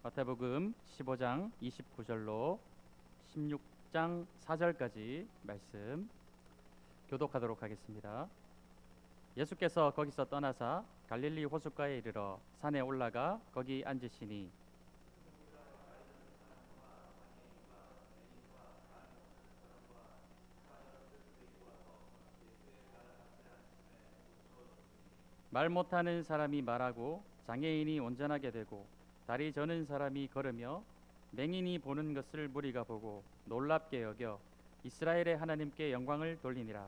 마태복음 15장 29절로 16장 4절까지 말씀 교독하도록 하겠습니다. 예수께서 거기서 떠나사 갈릴리 호숫가에 이르러 산에 올라가 거기 앉으시니 말 못하는 사람이 말하고 장애인이 온전하게 되고 다리 저는 사람이 걸으며 맹인이 보는 것을 무리가 보고 놀랍게 여겨 이스라엘의 하나님께 영광을 돌리니라.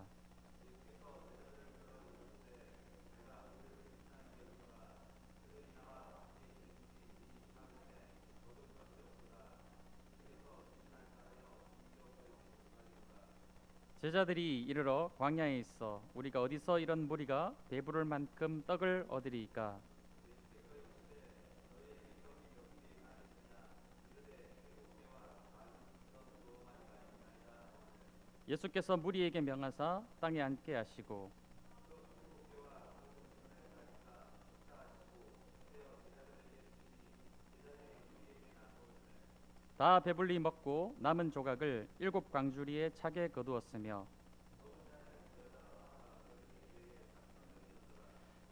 제자들이 이르러 광야에 있어 우리가 어디서 이런 무리가 배부를 만큼 떡을 얻으리이까. 예수께서 무리에게 명하사 땅에 앉게 하시고 다 배불리 먹고 남은 조각을 7광주리에 차게 거두었으며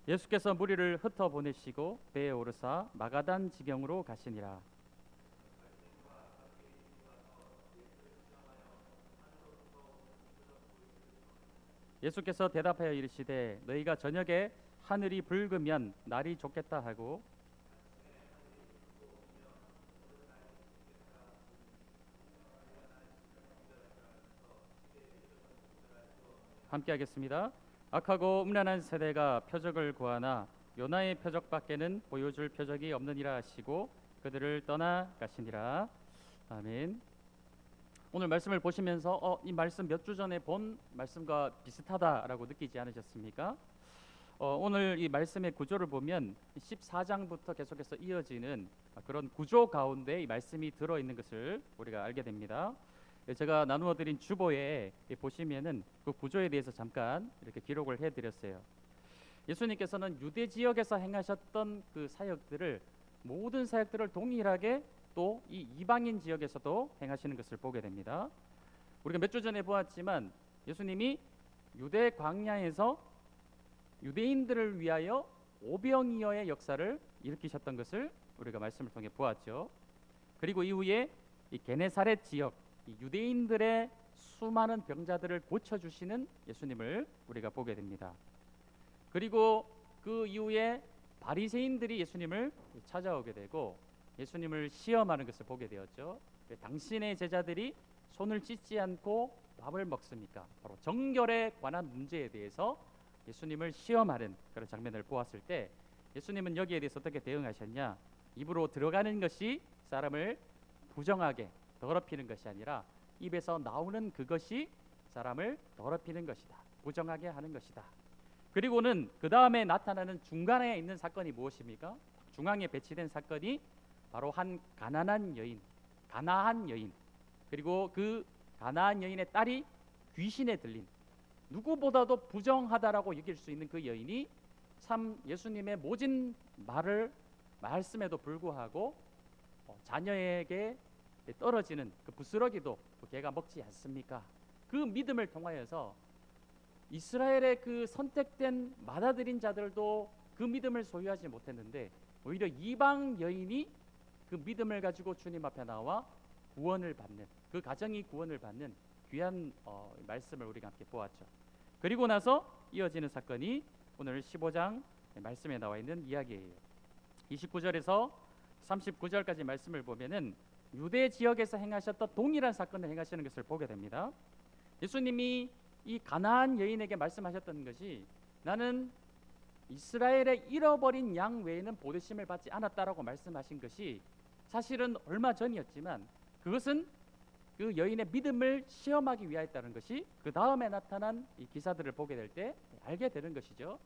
예수께서 무리를 흩어 보내시고 배에 오르사 마가단 지경으로 가시니라. 예수께서 대답하여 이르시되 너희가 저녁에 하늘이 붉으면 날이 좋겠다 하고 함께 하겠습니다. 악하고 음란한 세대가 표적을 구하나 요나의 표적밖에는 보여줄 표적이 없느니라 하시고 그들을 떠나 가시니라. 아멘. 오늘 말씀을 보시면서 이 말씀 몇 주 전에 본 말씀과 비슷하다라고 느끼지 않으셨습니까? 오늘 이 말씀의 구조를 보면 14장부터 계속해서 이어지는 그런 구조 가운데 이 말씀이 들어있는 것을 우리가 알게 됩니다. 제가 나누어 드린 주보에 보시면은 그 구조에 대해서 잠깐 이렇게 기록을 해드렸어요. 예수님께서는 유대 지역에서 행하셨던 그 사역들을 모든 사역들을 동일하게 또 이 이방인 지역에서도 행하시는 것을 보게 됩니다. 우리가 몇 주 전에 보았지만 예수님이 유대 광야에서 유대인들을 위하여 오병이어의 역사를 일으키셨던 것을 우리가 말씀을 통해 보았죠. 그리고 이후에 이 게네사렛 지역 이 유대인들의 수많은 병자들을 고쳐주시는 예수님을 우리가 보게 됩니다. 그리고 그 이후에 바리새인들이 예수님을 찾아오게 되고 예수님을 시험하는 것을 보게 되었죠. 당신의 제자들이 손을 씻지 않고 밥을 먹습니까? 바로 정결에 관한 문제에 대해서 예수님을 시험하는 그런 장면을 보았을 때 예수님은 여기에 대해서 어떻게 대응하셨냐? 입으로 들어가는 것이 사람을 부정하게 더럽히는 것이 아니라 입에서 나오는 그것이 사람을 더럽히는 것이다. 부정하게 하는 것이다. 그리고는 그 다음에 나타나는 중간에 있는 사건이 무엇입니까? 중앙에 배치된 사건이 바로 한 가난한 여인, 가나안 여인, 그리고 그 가나안 여인의 딸이 귀신에 들린 누구보다도 부정하다라고 여길 수 있는 그 여인이 참 예수님의 모진 말씀에도 불구하고 자녀에게 떨어지는 그 부스러기도 걔가 먹지 않습니까? 그 믿음을 통하여서 이스라엘의 그 선택된 맏아들인 자들도 그 믿음을 소유하지 못했는데 오히려 이방 여인이 그 믿음을 가지고 주님 앞에 나와 구원을 받는 그 가정이 구원을 받는 귀한 말씀을 우리가 함께 보았죠. 그리고 나서 이어지는 사건이 오늘 15장 말씀에 나와 있는 이야기예요. 29절에서 39절까지 말씀을 보면은 유대 지역에서 행하셨던 동일한 사건을 행하시는 것을 보게 됩니다. 예수님이 이 가나안 여인에게 말씀하셨던 것이 나는 이스라엘의 잃어버린 양 외에는 보내심을 받지 않았다라고 말씀하신 것이 사실은 얼마 전이었지만 그것은 그 여인의 믿음을 시험하기 위하였다는 것이 그 다음에 나타난 이 기사들을 보게 될 때 알게 되는 것이죠.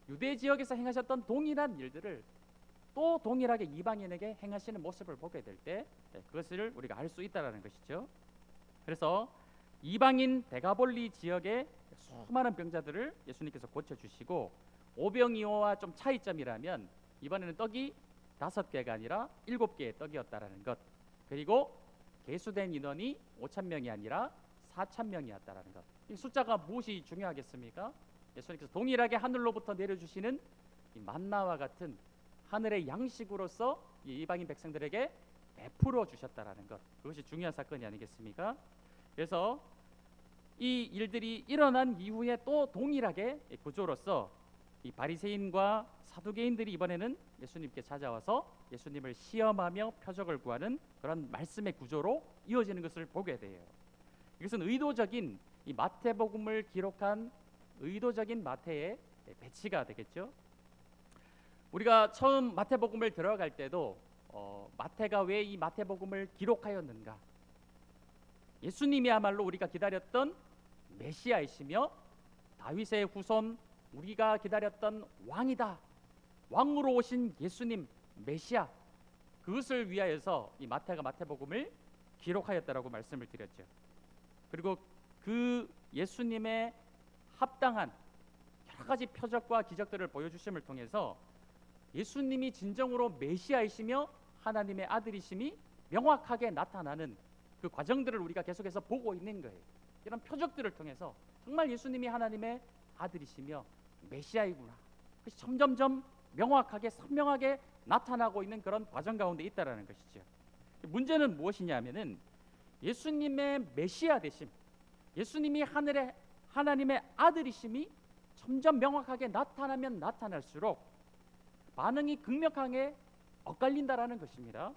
유대 지역에서 행하셨던 동일한 일들을 또 동일하게 이방인에게 행하시는 모습을 보게 될 때 그것을 우리가 알 수 있다는 것이죠. 그래서 이방인 데가볼리 지역의 수많은 병자들을 예수님께서 고쳐주시고 오병이어와 좀 차이점이라면 이번에는 떡이 5개가 아니라 7개의 떡이었다라는 것, 그리고 계수된 인원이 5,000명이 아니라 4,000명이었다라는 것. 이 숫자가 무엇이 중요하겠습니까? 예수님께서 동일하게 하늘로부터 내려주시는 이 만나와 같은 하늘의 양식으로서 이 이방인 백성들에게 베풀어 주셨다라는 것, 그것이 중요한 사건이 아니겠습니까? 그래서 이 일들이 일어난 이후에 또 동일하게 구조로서 이 바리새인과 사두개인들이 이번에는 예수님께 찾아와서 예수님을 시험하며 표적을 구하는 그런 말씀의 구조로 이어지는 것을 보게 돼요. 이것은 의도적인 이 마태복음을 기록한 의도적인 마태의 배치가 되겠죠. 우리가 처음 마태복음을 들어갈 때도 마태가 왜 이 마태복음을 기록하였는가? 예수님이야말로 우리가 기다렸던 메시아이시며 다윗의 후손, 우리가 기다렸던 왕이다. 왕으로 오신 예수님 메시아, 그것을 위하여서 이 마태가 마태복음을 기록하였다라고 말씀을 드렸죠. 그리고 그 예수님의 합당한 여러 가지 표적과 기적들을 보여주심을 통해서 예수님이 진정으로 메시아이시며 하나님의 아들이심이 명확하게 나타나는 그 과정들을 우리가 계속해서 보고 있는 거예요. 이런 표적들을 통해서 정말 예수님이 하나님의 아들이시며 메시아이구나, 그것이 점점점 명확하게 선명하게 나타나고 있는 그런 과정 가운데 있다라는 것이죠. 문제는 무엇이냐면은 예수님의 메시아 되심, 예수님이 하나님의 아들이심이 점점 명확하게 나타나면 나타날수록 반응이 극명하게 엇갈린다라는 것입니다.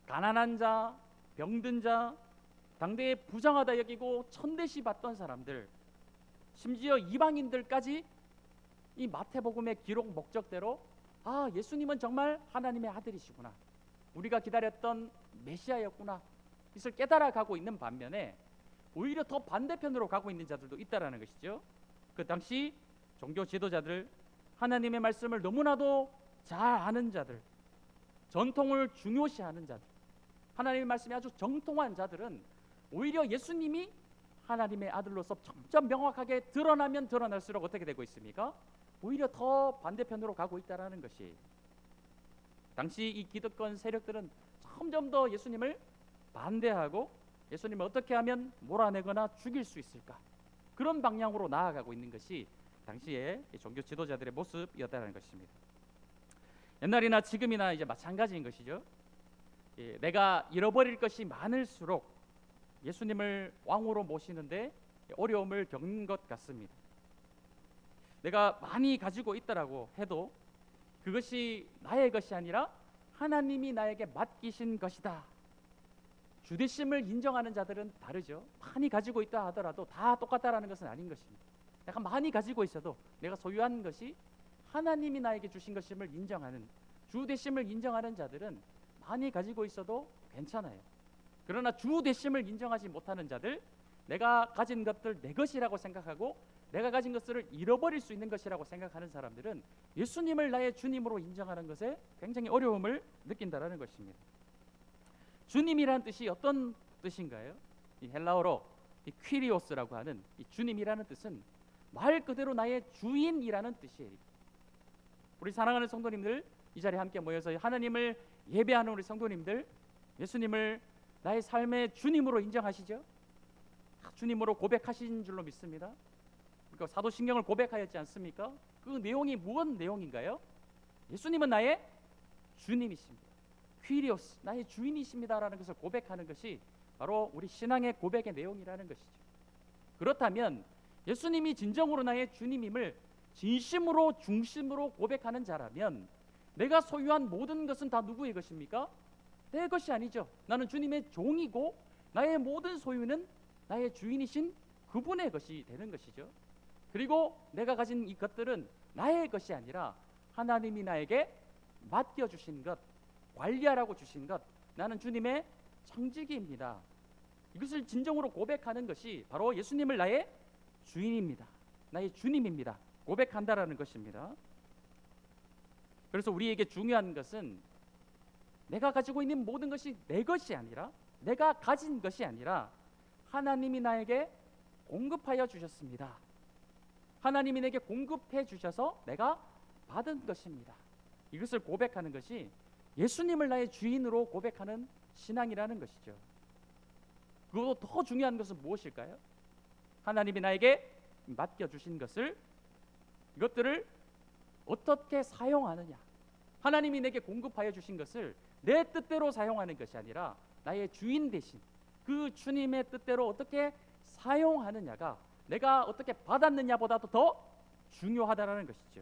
가난한 자, 병든 자, 당대에 부정하다 여기고 천대시 받던 사람들, 심지어 이방인들까지 이 마태복음의 기록 목적대로 예수님은 정말 하나님의 아들이시구나, 우리가 기다렸던 메시아였구나, 이것을 깨달아가고 있는 반면에 오히려 더 반대편으로 가고 있는 자들도 있다라는 것이죠. 그 당시 종교 지도자들, 하나님의 말씀을 너무나도 잘 아는 자들, 전통을 중요시하는 자들, 하나님의 말씀이 아주 정통한 자들은 오히려 예수님이 하나님의 아들로서 점점 명확하게 드러나면 드러날수록 어떻게 되고 있습니까? 오히려 더 반대편으로 가고 있다는 것이, 당시 이 기득권 세력들은 점점 더 예수님을 반대하고 예수님을 어떻게 하면 몰아내거나 죽일 수 있을까, 그런 방향으로 나아가고 있는 것이 당시의 종교 지도자들의 모습이었다는 것입니다. 옛날이나 지금이나 이제 마찬가지인 것이죠. 내가 잃어버릴 것이 많을수록 예수님을 왕으로 모시는데 어려움을 겪는 것 같습니다. 내가 많이 가지고 있다라고 해도 그것이 나의 것이 아니라 하나님이 나에게 맡기신 것이다. 주되심을 인정하는 자들은 다르죠. 많이 가지고 있다 하더라도 다 똑같다라는 것은 아닌 것입니다. 내가 많이 가지고 있어도 내가 소유한 것이 하나님이 나에게 주신 것임을 인정하는, 주되심을 인정하는 자들은 많이 가지고 있어도 괜찮아요. 그러나 주되심을 인정하지 못하는 자들, 내가 가진 것들 내 것이라고 생각하고 내가 가진 것을 잃어버릴 수 있는 것이라고 생각하는 사람들은 예수님을 나의 주님으로 인정하는 것에 굉장히 어려움을 느낀다라는 것입니다. 주님이라는 뜻이 어떤 뜻인가요? 이 헬라어로 이 퀴리오스라고 하는 이 주님이라는 뜻은 말 그대로 나의 주인이라는 뜻이에요. 우리 사랑하는 성도님들, 이 자리에 함께 모여서 하나님을 예배하는 우리 성도님들, 예수님을 나의 삶의 주님으로 인정하시죠? 주님으로 고백하신 줄로 믿습니다. 그러니까 사도신경을 고백하였지 않습니까? 그 내용이 무슨 내용인가요? 예수님은 나의 주님이십니다. 퀴리오스, 나의 주인이십니다라는 것을 고백하는 것이 바로 우리 신앙의 고백의 내용이라는 것이죠. 그렇다면 예수님이 진정으로 나의 주님임을 진심으로 중심으로 고백하는 자라면 내가 소유한 모든 것은 다 누구의 것입니까? 내 것이 아니죠. 나는 주님의 종이고 나의 모든 소유는 나의 주인이신 그분의 것이 되는 것이죠. 그리고 내가 가진 이 것들은 나의 것이 아니라 하나님이 나에게 맡겨주신 것, 관리하라고 주신 것, 나는 주님의 청지기입니다. 이것을 진정으로 고백하는 것이 바로 예수님을 나의 주인입니다, 나의 주님입니다, 고백한다라는 것입니다. 그래서 우리에게 중요한 것은 내가 가지고 있는 모든 것이 내 것이 아니라, 내가 가진 것이 아니라 하나님이 나에게 공급하여 주셨습니다. 하나님이 내게 공급해 주셔서 내가 받은 것입니다. 이것을 고백하는 것이 예수님을 나의 주인으로 고백하는 신앙이라는 것이죠. 그리고 더 중요한 것은 무엇일까요? 하나님이 나에게 맡겨주신 것을, 이것들을 어떻게 사용하느냐. 하나님이 내게 공급하여 주신 것을 내 뜻대로 사용하는 것이 아니라 나의 주인 대신 그 주님의 뜻대로 어떻게 사용하느냐가 내가 어떻게 받았느냐보다도 더 중요하다라는 것이죠.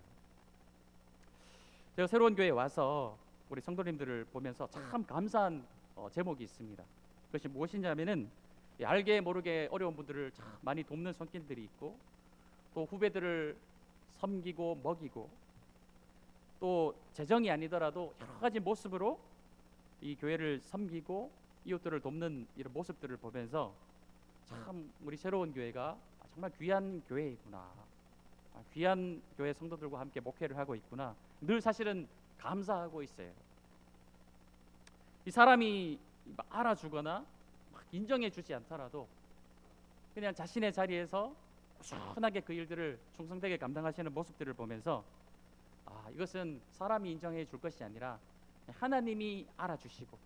제가 새로운 교회에 와서 우리 성도님들을 보면서 참 감사한 제목이 있습니다. 그것이 무엇이냐면은 알게 모르게 어려운 분들을 참 많이 돕는 손길들이 있고, 또 후배들을 섬기고 먹이고, 또 재정이 아니더라도 여러 가지 모습으로 이 교회를 섬기고 이웃들을 돕는 이런 모습들을 보면서 참 우리 새로운 교회가 정말 귀한 교회이구나, 귀한 교회 성도들과 함께 목회를 하고 있구나, 늘 사실은 감사하고 있어요. 이 사람이 알아주거나 인정해 주지 않더라도 그냥 자신의 자리에서 꾸준하게 그 일들을 충성되게 감당하시는 모습들을 보면서 이것은 사람이 인정해 줄 것이 아니라 하나님이 알아주시고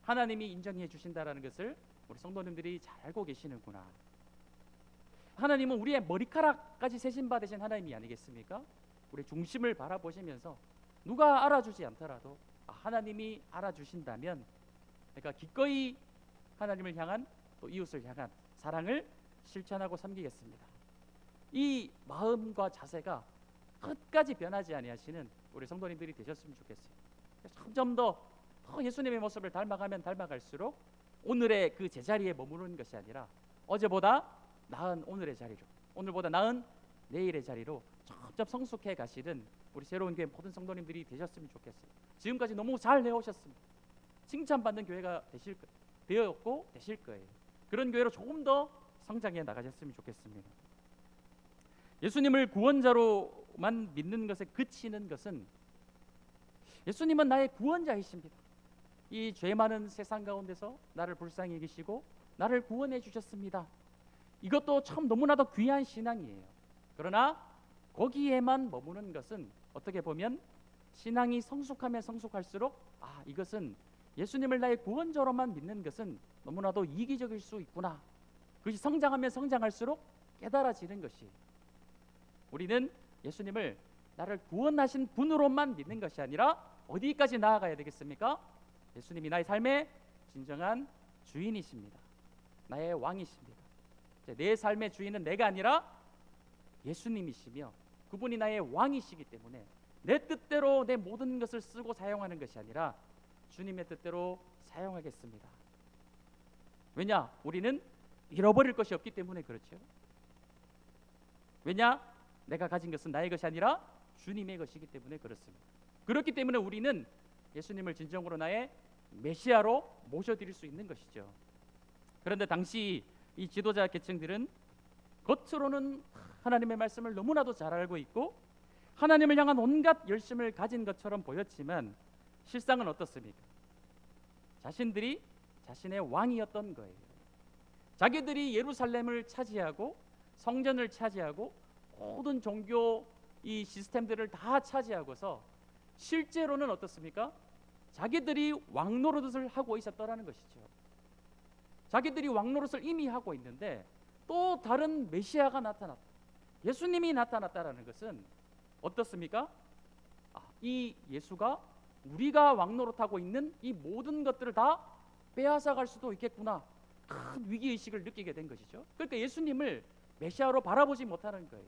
하나님이 인정해 주신다라는 것을 우리 성도님들이 잘 알고 계시는구나. 하나님은 우리의 머리카락까지 세신 바 되신 하나님이 아니겠습니까? 우리 중심을 바라보시면서 누가 알아주지 않더라도 하나님이 알아주신다면, 그러니까 기꺼이 하나님을 향한 또 이웃을 향한 사랑을 실천하고 섬기겠습니다. 이 마음과 자세가 끝까지 변하지 아니하시는 우리 성도님들이 되셨으면 좋겠어요. 점점 더 예수님의 모습을 닮아가면 닮아갈수록 오늘의 그 제자리에 머무르는 것이 아니라 어제보다 나은 오늘의 자리로, 오늘보다 나은 내일의 자리로 점점 성숙해 가시는 우리 새로운 교회 모든 성도님들이 되셨으면 좋겠어요. 지금까지 너무 잘 해오셨습니다. 칭찬받는 교회가 되었고 되실 거예요. 그런 교회로 조금 더 성장해 나가셨으면 좋겠습니다. 예수님을 구원자로만 믿는 것에 그치는 것은, 예수님은 나의 구원자이십니다. 이 죄 많은 세상 가운데서 나를 불쌍히 여기시고 나를 구원해 주셨습니다. 이것도 참 너무나도 귀한 신앙이에요. 그러나 거기에만 머무는 것은 어떻게 보면 신앙이 성숙하면 성숙할수록 이것은 예수님을 나의 구원자로만 믿는 것은 너무나도 이기적일 수 있구나. 그것이 성장하면 성장할수록 깨달아지는 것이, 우리는 예수님을 나를 구원하신 분으로만 믿는 것이 아니라 어디까지 나아가야 되겠습니까? 예수님이 나의 삶의 진정한 주인이십니다. 나의 왕이십니다. 내 삶의 주인은 내가 아니라 예수님이시며 그분이 나의 왕이시기 때문에 내 뜻대로 내 모든 것을 쓰고 사용하는 것이 아니라 주님의 뜻대로 사용하겠습니다. 왜냐? 우리는 잃어버릴 것이 없기 때문에 그렇죠. 왜냐? 내가 가진 것은 나의 것이 아니라 주님의 것이기 때문에 그렇습니다. 그렇기 때문에 우리는 예수님을 진정으로 나의 메시아로 모셔드릴 수 있는 것이죠. 그런데 당시 이 지도자 계층들은 겉으로는 하나님의 말씀을 너무나도 잘 알고 있고 하나님을 향한 온갖 열심을 가진 것처럼 보였지만 실상은 어떻습니까? 자신들이 자신의 왕이었던 거예요. 자기들이 예루살렘을 차지하고 성전을 차지하고 모든 종교 이 시스템들을 다 차지하고서 실제로는 어떻습니까? 자기들이 왕 노릇을 하고 있었더라는 것이죠. 자기들이 왕 노릇을 이미 하고 있는데 또 다른 메시아가 나타났다, 예수님이 나타났다라는 것은 어떻습니까? 이 예수가 우리가 왕 노릇하고 있는 이 모든 것들을 다 빼앗아 갈 수도 있겠구나, 큰 위기의식을 느끼게 된 것이죠. 그러니까 예수님을 메시아로 바라보지 못하는 거예요.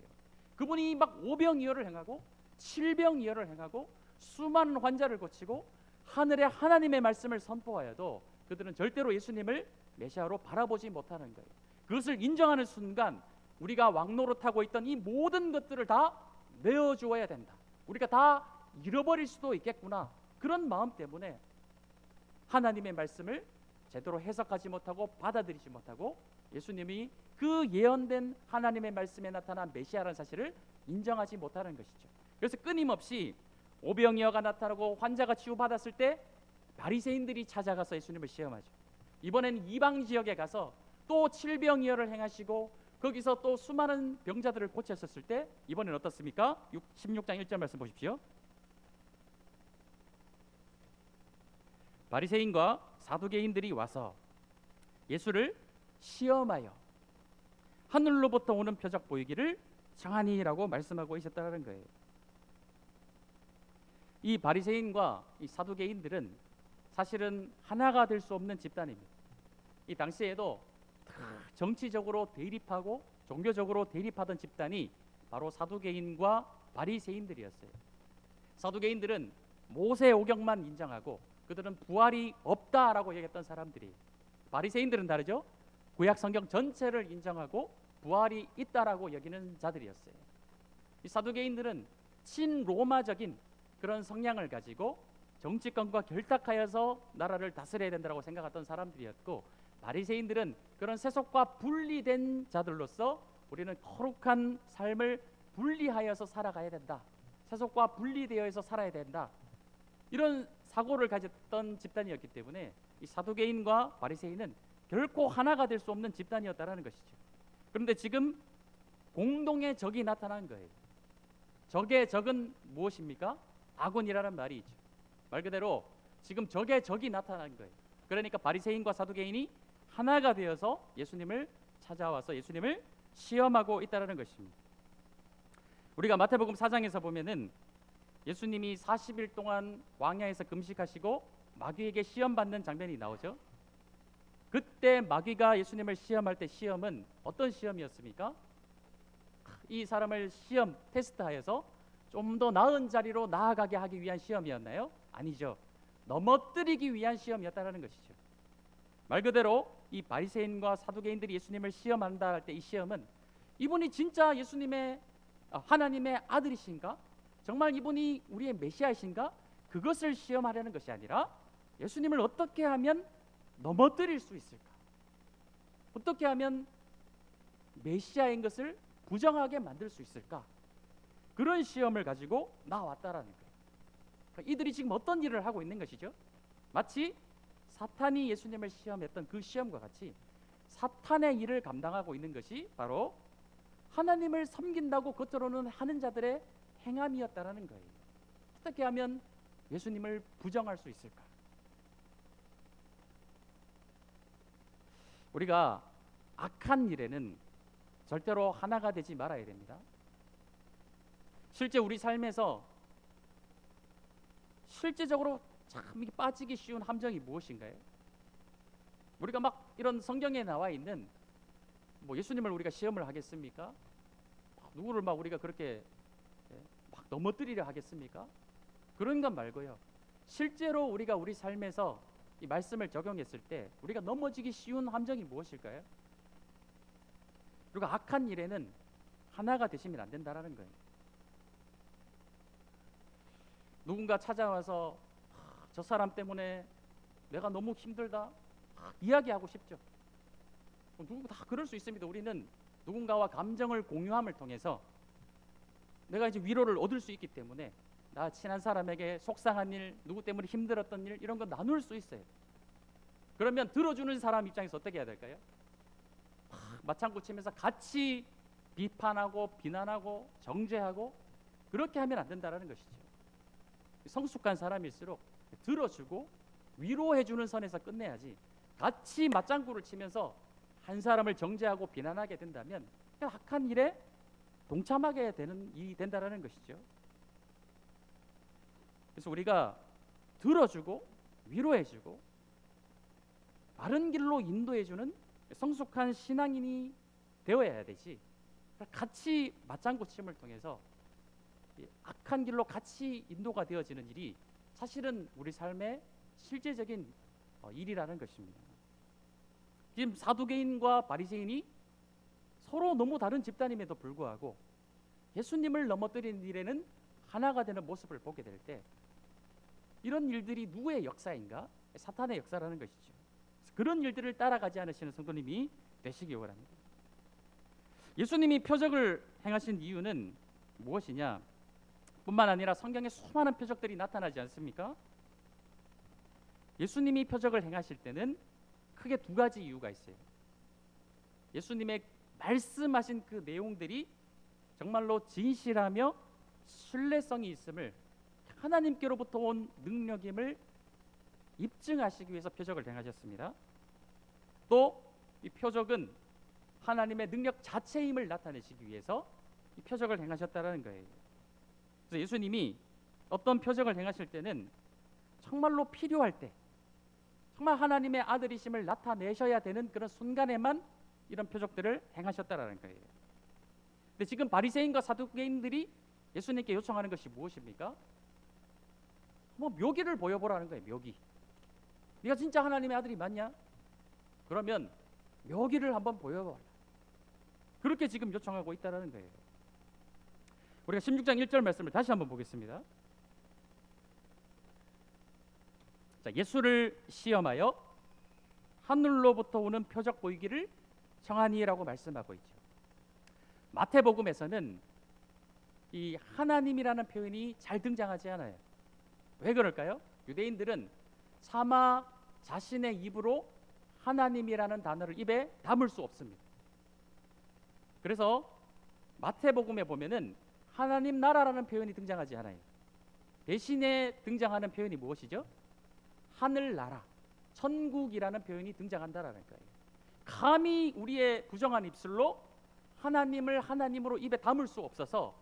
그분이 막 오병이어를 행하고 칠병이어를 행하고 수많은 환자를 고치고 하늘의 하나님의 말씀을 선포하여도 그들은 절대로 예수님을 메시아로 바라보지 못하는 거예요. 그것을 인정하는 순간 우리가 왕노릇하고 있던 이 모든 것들을 다 내어주어야 된다, 우리가 다 잃어버릴 수도 있겠구나, 그런 마음 때문에 하나님의 말씀을 제대로 해석하지 못하고 받아들이지 못하고 예수님이 그 예언된 하나님의 말씀에 나타난 메시아라는 사실을 인정하지 못하는 것이죠. 그래서 끊임없이 오병이어가 나타나고 환자가 치유받았을 때 바리새인들이 찾아가서 예수님을 시험하죠. 이번에는 이방 지역에 가서 또 칠병이어를 행하시고 거기서 또 수많은 병자들을 고쳤었을 때 이번엔 어떻습니까? 16장 1절 말씀 보십시오. 바리새인과 사두개인들이 와서 예수를 시험하여 하늘로부터 오는 표적 보이기를 청하니라고 말씀하고 있었다는 거예요. 이 바리새인과 이 사두개인들은 사실은 하나가 될 수 없는 집단입니다. 이 당시에도 정치적으로 대립하고 종교적으로 대립하던 집단이 바로 사두개인과 바리새인들이었어요. 사두개인들은 모세 오경만 인정하고 그들은 부활이 없다라고 얘기했던 사람들이, 바리새인들은 다르죠. 구약 성경 전체를 인정하고 부활이 있다라고 여기는 자들이었어요. 이 사두개인들은 친로마적인 그런 성향을 가지고 정치권과 결탁하여서 나라를 다스려야 된다고 생각했던 사람들이었고, 바리새인들은 그런 세속과 분리된 자들로서 우리는 거룩한 삶을 분리하여서 살아가야 된다, 세속과 분리되어서 살아야 된다, 이런 사고를 가졌던 집단이었기 때문에 이 사두개인과 바리새인은 결코 하나가 될 수 없는 집단이었다라는 것이죠. 그런데 지금 공동의 적이 나타난 거예요. 적의 적은 무엇입니까? 아군이라는 말이 있죠. 말 그대로 지금 적의 적이 나타난 거예요. 그러니까 바리새인과 사두개인이 하나가 되어서 예수님을 찾아와서 예수님을 시험하고 있다는 것입니다. 우리가 마태복음 4장에서 보면은 예수님이 40일 동안 광야에서 금식하시고 마귀에게 시험받는 장면이 나오죠. 그때 마귀가 예수님을 시험할 때 시험은 어떤 시험이었습니까? 이 사람을 시험 테스트하여서 좀 더 나은 자리로 나아가게 하기 위한 시험이었나요? 아니죠. 넘어뜨리기 위한 시험이었다는 것이죠. 말 그대로 이 바리새인과 사두개인들이 예수님을 시험한다 할 때 이 시험은 이분이 진짜 예수님의 하나님의 아들이신가? 정말 이분이 우리의 메시아이신가? 그것을 시험하려는 것이 아니라 예수님을 어떻게 하면 넘어뜨릴 수 있을까? 어떻게 하면 메시아인 것을 부정하게 만들 수 있을까? 그런 시험을 가지고 나왔다라는 거예요. 그러니까 이들이 지금 어떤 일을 하고 있는 것이죠? 마치 사탄이 예수님을 시험했던 그 시험과 같이 사탄의 일을 감당하고 있는 것이 바로 하나님을 섬긴다고 겉으로는 하는 자들의 행함이었다라는 거예요. 어떻게 하면 예수님을 부정할 수 있을까? 우리가 악한 일에는 절대로 하나가 되지 말아야 됩니다. 실제 우리 삶에서 실제적으로 참 빠지기 쉬운 함정이 무엇인가요? 우리가 막 이런 성경에 나와 있는 뭐 예수님을 우리가 시험을 하겠습니까? 누구를 막 우리가 그렇게 막 넘어뜨리려 하겠습니까? 그런 건 말고요. 실제로 우리가 우리 삶에서 이 말씀을 적용했을 때 우리가 넘어지기 쉬운 함정이 무엇일까요? 그리고 악한 일에는 하나가 되시면 안 된다라는 거예요. 누군가 찾아와서 저 사람 때문에 내가 너무 힘들다 이야기하고 싶죠. 누구 다 그럴 수 있습니다. 우리는 누군가와 감정을 공유함을 통해서 내가 이제 위로를 얻을 수 있기 때문에 나 친한 사람에게 속상한 일, 누구 때문에 힘들었던 일 이런 거 나눌 수 있어요. 그러면 들어주는 사람 입장에서 어떻게 해야 될까요? 맞장구 치면서 같이 비판하고 비난하고 정죄하고 그렇게 하면 안 된다라는 것이죠. 성숙한 사람일수록 들어주고 위로해주는 선에서 끝내야지 같이 맞장구를 치면서 한 사람을 정죄하고 비난하게 된다면 악한 일에 동참하게 되는 일이 된다라는 것이죠. 그래서 우리가 들어주고 위로해주고 바른 길로 인도해주는 성숙한 신앙인이 되어야 되지, 같이 맞장구 침을 통해서 악한 길로 같이 인도가 되어지는 일이 사실은 우리 삶의 실제적인 일이라는 것입니다. 지금 사두개인과 바리새인이 서로 너무 다른 집단임에도 불구하고 예수님을 넘어뜨리는 일에는 하나가 되는 모습을 보게 될 때 이런 일들이 누구의 역사인가? 사탄의 역사라는 것이죠. 그런 일들을 따라가지 않으시는 성도님이 되시기 바랍니다. 예수님이 표적을 행하신 이유는 무엇이냐? 뿐만 아니라 성경에 수많은 표적들이 나타나지 않습니까? 예수님이 표적을 행하실 때는 크게 두 가지 이유가 있어요. 예수님의 말씀하신 그 내용들이 정말로 진실하며 신뢰성이 있음을, 하나님께로부터 온 능력임을 입증하시기 위해서 표적을 행하셨습니다. 또 이 표적은 하나님의 능력 자체임을 나타내시기 위해서 이 표적을 행하셨다는 거예요. 그래서 예수님이 어떤 표적을 행하실 때는 정말로 필요할 때, 정말 하나님의 아들이심을 나타내셔야 되는 그런 순간에만 이런 표적들을 행하셨다라는 거예요. 근데 지금 바리새인과 사두개인들이 예수님께 요청하는 것이 무엇입니까? 뭐 묘기를 보여보라는 거예요. 묘기. 네가 진짜 하나님의 아들이 맞냐? 그러면 묘기를 한번 보여봐라. 그렇게 지금 요청하고 있다는 거예요. 우리가 16장 1절 말씀을 다시 한번 보겠습니다. 자, 예수를 시험하여 하늘로부터 오는 표적 보이기를 청하니라고 말씀하고 있죠. 마태복음에서는 이 하나님이라는 표현이 잘 등장하지 않아요. 왜 그럴까요? 유대인들은 차마 자신의 입으로 하나님이라는 단어를 입에 담을 수 없습니다. 그래서 마태복음에 보면은 하나님 나라라는 표현이 등장하지 않아요. 대신에 등장하는 표현이 무엇이죠? 하늘나라, 천국이라는 표현이 등장한다라는 거예요. 감히 우리의 부정한 입술로 하나님을 하나님으로 입에 담을 수 없어서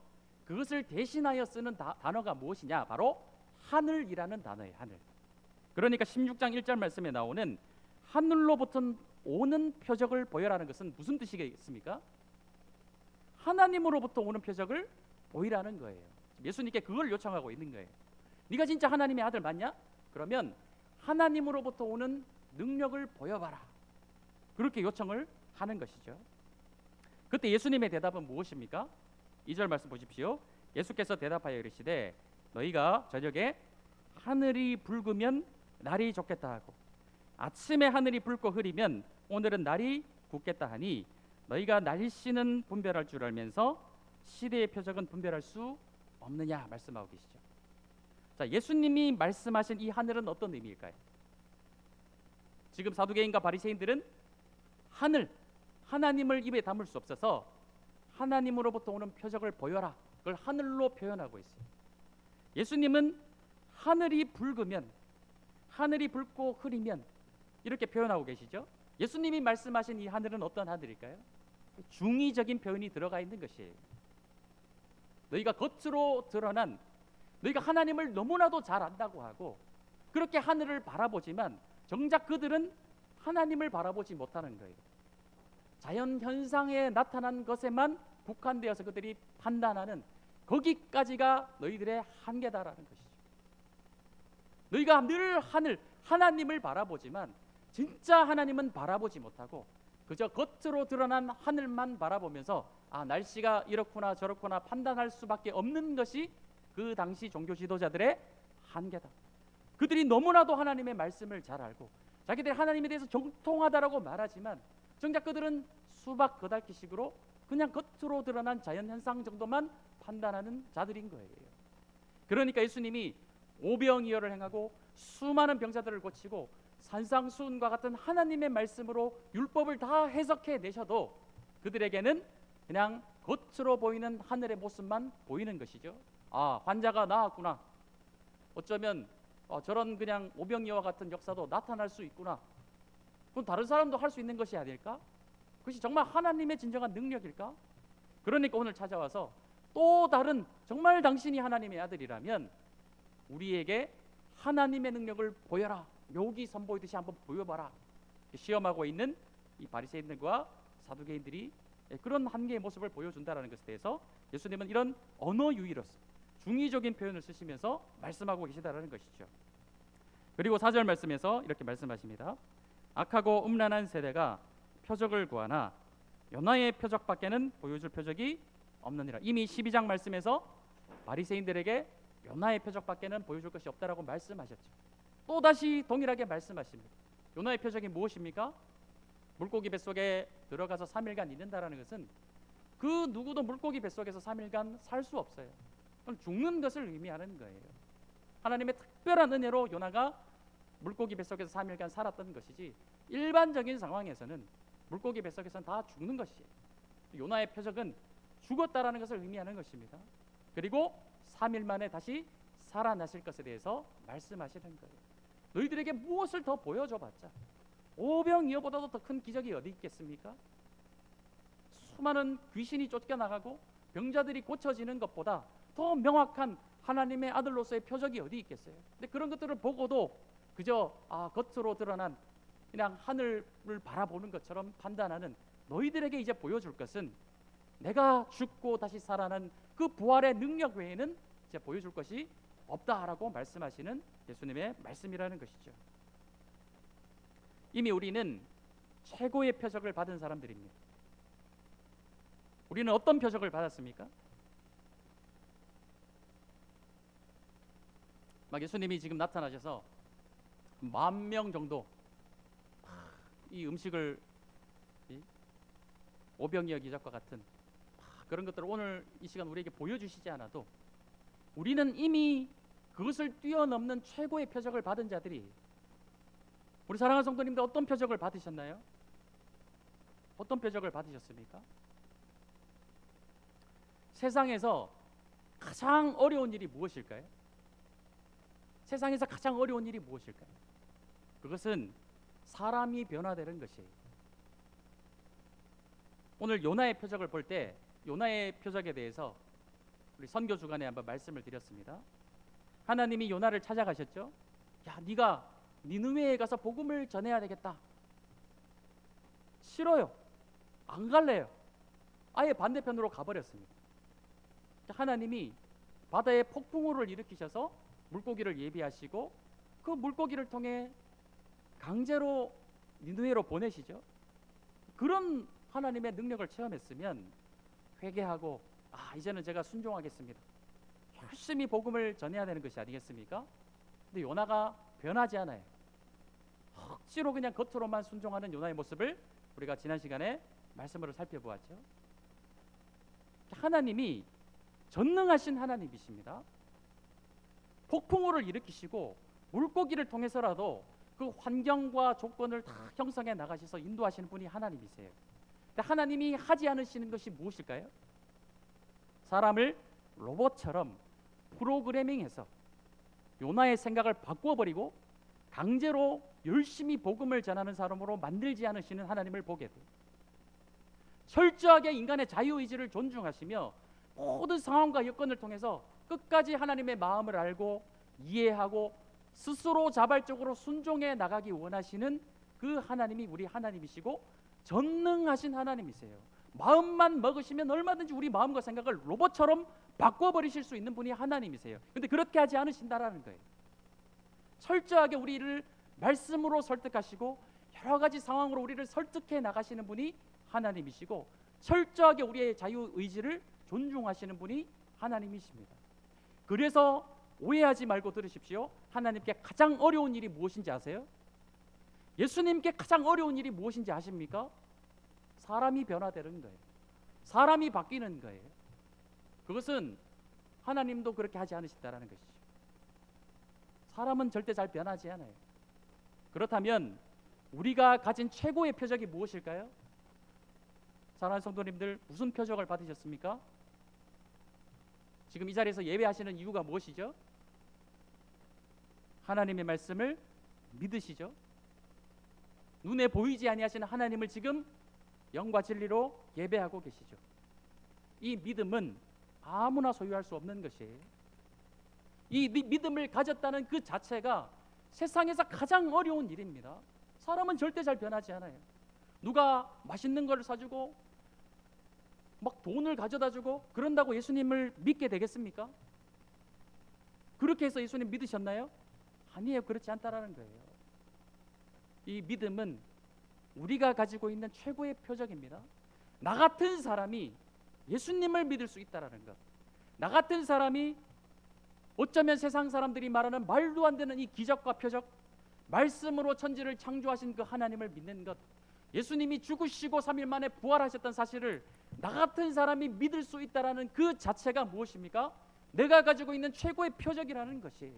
그것을 대신하여 쓰는 단어가 무엇이냐? 바로 하늘이라는 단어예요. 하늘. 그러니까 16장 1절 말씀에 나오는 하늘로부터 오는 표적을 보여라는 것은 무슨 뜻이겠습니까? 하나님으로부터 오는 표적을 보이라는 거예요. 예수님께 그걸 요청하고 있는 거예요. 네가 진짜 하나님의 아들 맞냐? 그러면 하나님으로부터 오는 능력을 보여봐라. 그렇게 요청을 하는 것이죠. 그때 예수님의 대답은 무엇입니까? 2절 말씀 보십시오. 예수께서 대답하여 이르시되 너희가 저녁에 하늘이 붉으면 날이 좋겠다 하고 아침에 하늘이 붉고 흐리면 오늘은 날이 굳겠다 하니 너희가 날씨는 분별할 줄 알면서 시대의 표적은 분별할 수 없느냐 말씀하고 계시죠. 자, 예수님이 말씀하신 이 하늘은 어떤 의미일까요? 지금 사두개인과 바리새인들은 하늘, 하나님을 입에 담을 수 없어서 하나님으로부터 오는 표적을 보여라. 그걸 하늘로 표현하고 있어요. 예수님은 하늘이 붉으면, 하늘이 붉고 흐리면 이렇게 표현하고 계시죠. 예수님이 말씀하신 이 하늘은 어떤 하늘일까요? 중의적인 표현이 들어가 있는 것이에요. 너희가 겉으로 드러난, 너희가 하나님을 너무나도 잘 안다고 하고 그렇게 하늘을 바라보지만 정작 그들은 하나님을 바라보지 못하는 거예요. 자연 현상에 나타난 것에만 국한되어서 그들이 판단하는 거기까지가 너희들의 한계다라는 것이죠. 너희가 늘 하나님을 바라보지만 진짜 하나님은 바라보지 못하고 그저 겉으로 드러난 하늘만 바라보면서 날씨가 이렇구나 저렇구나 판단할 수밖에 없는 것이 그 당시 종교 지도자들의 한계다. 그들이 너무나도 하나님의 말씀을 잘 알고 자기들이 하나님에 대해서 정통하다라고 말하지만 정작 그들은 수박 겉핥기식으로 그냥 겉으로 드러난 자연현상 정도만 판단하는 자들인 거예요. 그러니까 예수님이 오병이어를 행하고 수많은 병자들을 고치고 산상수훈과 같은 하나님의 말씀으로 율법을 다 해석해 내셔도 그들에게는 그냥 겉으로 보이는 하늘의 모습만 보이는 것이죠. 환자가 나았구나. 어쩌면 저런 그냥 오병이어와 같은 역사도 나타날 수 있구나. 그건 다른 사람도 할 수 있는 것이 아닐까? 그것이 정말 하나님의 진정한 능력일까? 그러니까 오늘 찾아와서 또 다른 정말 당신이 하나님의 아들이라면 우리에게 하나님의 능력을 보여라. 묘기 선보이듯이 한번 보여봐라. 시험하고 있는 이 바리새인들과 사두개인들이 그런 한계의 모습을 보여준다는 것에 대해서 예수님은 이런 언어 유희로서 중의적인 표현을 쓰시면서 말씀하고 계시다는 것이죠. 그리고 4절 말씀에서 이렇게 말씀하십니다. 악하고 음란한 세대가 표적을 구하나 요나의 표적밖에는 보여줄 표적이 없느니라. 이미 12장 말씀에서 바리새인들에게 요나의 표적밖에는 보여줄 것이 없다라고 말씀하셨죠. 또다시 동일하게 말씀하십니다. 요나의 표적이 무엇입니까? 물고기 뱃속에 들어가서 3일간 있는다라는 것은 그 누구도 물고기 뱃속에서 3일간 살 수 없어요. 그건 죽는 것을 의미하는 거예요. 하나님의 특별한 은혜로 요나가 물고기 뱃속에서 3일간 살았던 것이지 일반적인 상황에서는 물고기 뱃속에서는 다 죽는 것이에요. 요나의 표적은 죽었다라는 것을 의미하는 것입니다. 그리고 3일 만에 다시 살아나실 것에 대해서 말씀하시는 거예요. 너희들에게 무엇을 더 보여줘봤자 오병이어보다도 더 큰 기적이 어디 있겠습니까? 수많은 귀신이 쫓겨나가고 병자들이 고쳐지는 것보다 더 명확한 하나님의 아들로서의 표적이 어디 있겠어요? 근데 그런 것들을 보고도 그저 겉으로 드러난 그냥 하늘을 바라보는 것처럼 판단하는 너희들에게 이제 보여줄 것은 내가 죽고 다시 살아난 그 부활의 능력 외에는 이제 보여줄 것이 없다라고 말씀하시는 예수님의 말씀이라는 것이죠. 이미 우리는 최고의 표적을 받은 사람들입니다. 우리는 어떤 표적을 받았습니까? 막 예수님이 지금 나타나셔서 10,000명 정도 이 음식을 오병이어 기적과 같은 그런 것들을 오늘 이 시간 우리에게 보여주시지 않아도 우리는 이미 그것을 뛰어넘는 최고의 표적을 받은 자들이, 우리 사랑하는 성도님들 어떤 표적을 받으셨나요? 어떤 표적을 받으셨습니까? 세상에서 가장 어려운 일이 무엇일까요? 세상에서 가장 어려운 일이 무엇일까요? 그것은 사람이 변화되는 것이에요. 오늘 요나의 표적을 볼 때 요나의 표적에 대해서 우리 선교 주간에 한번 말씀을 드렸습니다. 하나님이 요나를 찾아가셨죠. 야, 네가 니느웨에 가서 복음을 전해야 되겠다. 싫어요. 안 갈래요. 아예 반대편으로 가버렸습니다. 하나님이 바다에 폭풍우를 일으키셔서 물고기를 예비하시고 그 물고기를 통해 강제로 니느웨로 보내시죠. 그런 하나님의 능력을 체험했으면 회개하고 이제는 제가 순종하겠습니다. 열심히 복음을 전해야 되는 것이 아니겠습니까? 근데 요나가 변하지 않아요. 억지로 그냥 겉으로만 순종하는 요나의 모습을 우리가 지난 시간에 말씀으로 살펴보았죠. 하나님이 전능하신 하나님이십니다. 폭풍우를 일으키시고 물고기를 통해서라도 그 환경과 조건을 다 형성해 나가셔서 인도하시는 분이 하나님이세요. 근데 하나님이 하지 않으시는 것이 무엇일까요? 사람을 로봇처럼 프로그래밍해서 요나의 생각을 바꾸어버리고 강제로 열심히 복음을 전하는 사람으로 만들지 않으시는 하나님을 보게 돼요. 철저하게 인간의 자유의지를 존중하시며 모든 상황과 여건을 통해서 끝까지 하나님의 마음을 알고 이해하고 스스로 자발적으로 순종해 나가기 원하시는 그 하나님이 우리 하나님이시고 전능하신 하나님이세요. 마음만 먹으시면 얼마든지 우리 마음과 생각을 로봇처럼 바꿔버리실 수 있는 분이 하나님이세요. 그런데 그렇게 하지 않으신다라는 거예요. 철저하게 우리를 말씀으로 설득하시고 여러 가지 상황으로 우리를 설득해 나가시는 분이 하나님이시고 철저하게 우리의 자유의지를 존중하시는 분이 하나님이십니다. 그래서 오해하지 말고 들으십시오. 하나님께 가장 어려운 일이 무엇인지 아세요? 예수님께 가장 어려운 일이 무엇인지 아십니까? 사람이 변화되는 거예요. 사람이 바뀌는 거예요. 그것은 하나님도 그렇게 하지 않으신다라는 것이죠. 사람은 절대 잘 변하지 않아요. 그렇다면 우리가 가진 최고의 표적이 무엇일까요? 사랑하는 성도님들, 무슨 표적을 받으셨습니까? 지금 이 자리에서 예배하시는 이유가 무엇이죠? 하나님의 말씀을 믿으시죠? 눈에 보이지 아니하시는 하나님을 지금 영과 진리로 예배하고 계시죠. 이 믿음은 아무나 소유할 수 없는 것이에요. 이 믿음을 가졌다는 그 자체가 세상에서 가장 어려운 일입니다. 사람은 절대 잘 변하지 않아요. 누가 맛있는 걸 사주고 막 돈을 가져다주고 그런다고 예수님을 믿게 되겠습니까? 그렇게 해서 예수님 믿으셨나요? 아니에요. 그렇지 않다라는 거예요. 이 믿음은 우리가 가지고 있는 최고의 표적입니다. 나 같은 사람이 예수님을 믿을 수 있다라는 것, 나 같은 사람이 어쩌면 세상 사람들이 말하는 말도 안 되는 이 기적과 표적, 말씀으로 천지를 창조하신 그 하나님을 믿는 것, 예수님이 죽으시고 3일 만에 부활하셨다는 사실을 나 같은 사람이 믿을 수 있다라는 그 자체가 무엇입니까? 내가 가지고 있는 최고의 표적이라는 것이에요.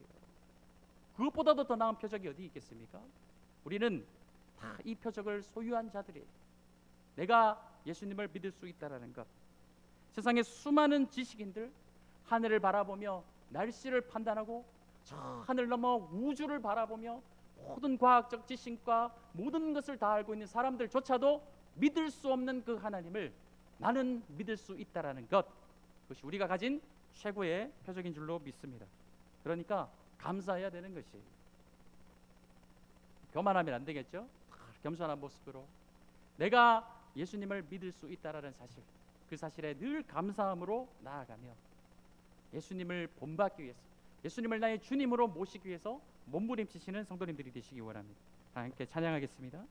그것보다도 더 나은 표적이 어디 있겠습니까? 우리는 다 이 표적을 소유한 자들이에요. 내가 예수님을 믿을 수 있다라는 것. 세상의 수많은 지식인들, 하늘을 바라보며 날씨를 판단하고 저 하늘 넘어 우주를 바라보며 모든 과학적 지식과 모든 것을 다 알고 있는 사람들조차도 믿을 수 없는 그 하나님을 나는 믿을 수 있다라는 것, 그것이 우리가 가진 최고의 표적인 줄로 믿습니다. 그러니까 감사해야 되는 것이, 교만하면 안 되겠죠. 겸손한 모습으로 내가 예수님을 믿을 수 있다라는 사실, 그 사실에 늘 감사함으로 나아가며 예수님을 본받기 위해서, 예수님을 나의 주님으로 모시기 위해서 몸부림치시는 성도님들이 되시기 원합니다. 함께 찬양하겠습니다.